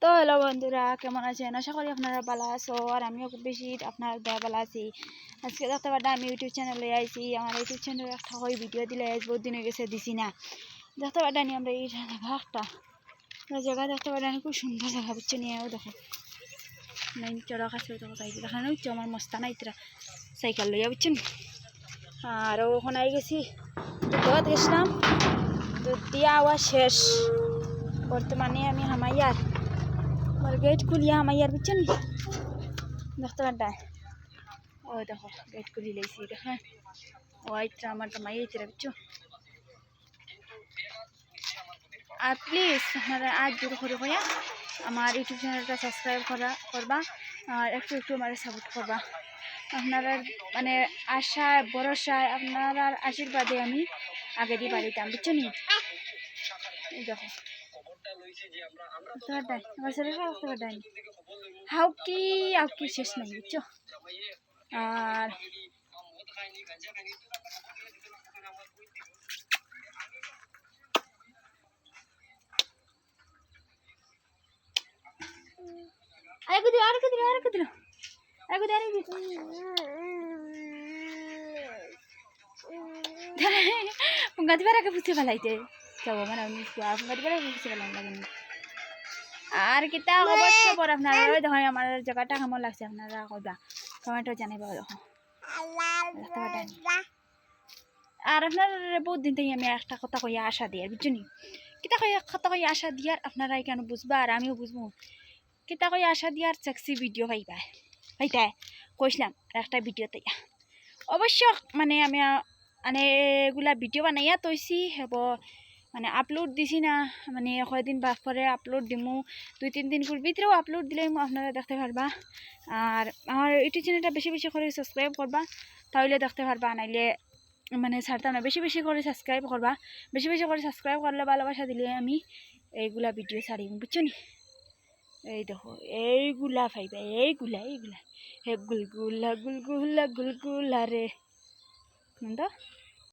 তো হ্যালো বন্ধুরা, কেমন আছেন? আশা করি আপনারা ভালো আছো। আর আমিও খুব বেশি আপনার দয়া ভালো আছি। আজকে দেখতে পারতাম আমি ইউটিউব চ্যানেলে আইছি। আমার ইউটিউব চ্যানেলে একটা হয় ভিডিও দিলে বহুত দিন হয়ে গেছে দিছি না। দেখতে পারতাম আমরা এই একটা জায়গা দেখতে পারতাম, খুব সুন্দর জায়গা বুঝছে নিয়েও দেখো নাই চড়ক আছে দেখো সাইকেল এখানে হচ্ছে আমার মস্তানা ইতরা সাইকেল লইয়া বুঝছেন। আর ওখানে আই গেছি, দুধ গেছিলাম, দুধ দিয়া আওয়াজ শেষ। বর্তমানে আমি হামাইয়ার গেট খুলিয়া হামাইয়ার বুঝছেন দেখতে পারতাম। ও দেখো গেট খুলি লাইছি দেখা। ও আইত্রা আমার মাই আইত্রা বুঝছো। আর প্লিজ আপনারা আজ জোর করে হইয়া আমার ইউটিউব চ্যানেলটা সাবস্ক্রাইব করবা আর একটু একটু আমার সাপোর্ট করবা। আপনারা মানে আশায় ভরসায় আপনার আশীর্বাদে আমি আগে দিয়ে বাড়িতাম বুঝছো নি। এই দেখো আমার ছেলেটা রাখতে পারতাম হাউকি শেষ নাই বুঝছো। আর গাছ বেড়াকে বুঝতে ফেলাইতে যাবো মানে গাছ বেড়াকে বুঝতে ফেলাম লাগে। আর কিতা অবশ্য পর আপনারা ওই দেখো আমার জায়গাটা কেমন লাগছে আপনারা কইবা, কমেন্টও জানাইবা। দেখো আর আপনার বহুত দিন থেকে আমি একটা কথা কইয়া আশা দিই বুঝছো নি। কিতা কথা কইয়া আশা দিয়ার আপনারা কেন বুঝবা আর আমিও বুঝবো। কিতা কইয়া আশা দিয়ার সেক্সি ভিডিও পাইবা পাইতাই কইসলাম একটা ভিডিওতে অবশ্য মানে আমি মানে এগুলা ভিডিও বানাইয়া তৈছি হব মানে আপলোড দিছি না, মানে কয়দিন বাদ পরে আপলোড দিমু, 2-3 দিন ভিতরেও আপলোড দিলে আপনারা দেখতে পারবা। আর আমার ইউটিউব চ্যানেলটা বেশি বেশি করে সাবস্ক্রাইব করবা, তাহলে দেখতে পারবা, নাইলে মানে ছাড়তাম না। বেশি বেশি করে সাবস্ক্রাইব করবা, বেশি বেশি করে সাবস্ক্রাইব করলে ভালোবাসা দিলে আমি এইগুলা ভিডিও ছাড়িম বুঝছো নি। এই দেখো এইগুলা পাইবা, এইগুলা হে গুলগুলা গুলগুলা গুলগুলা রে।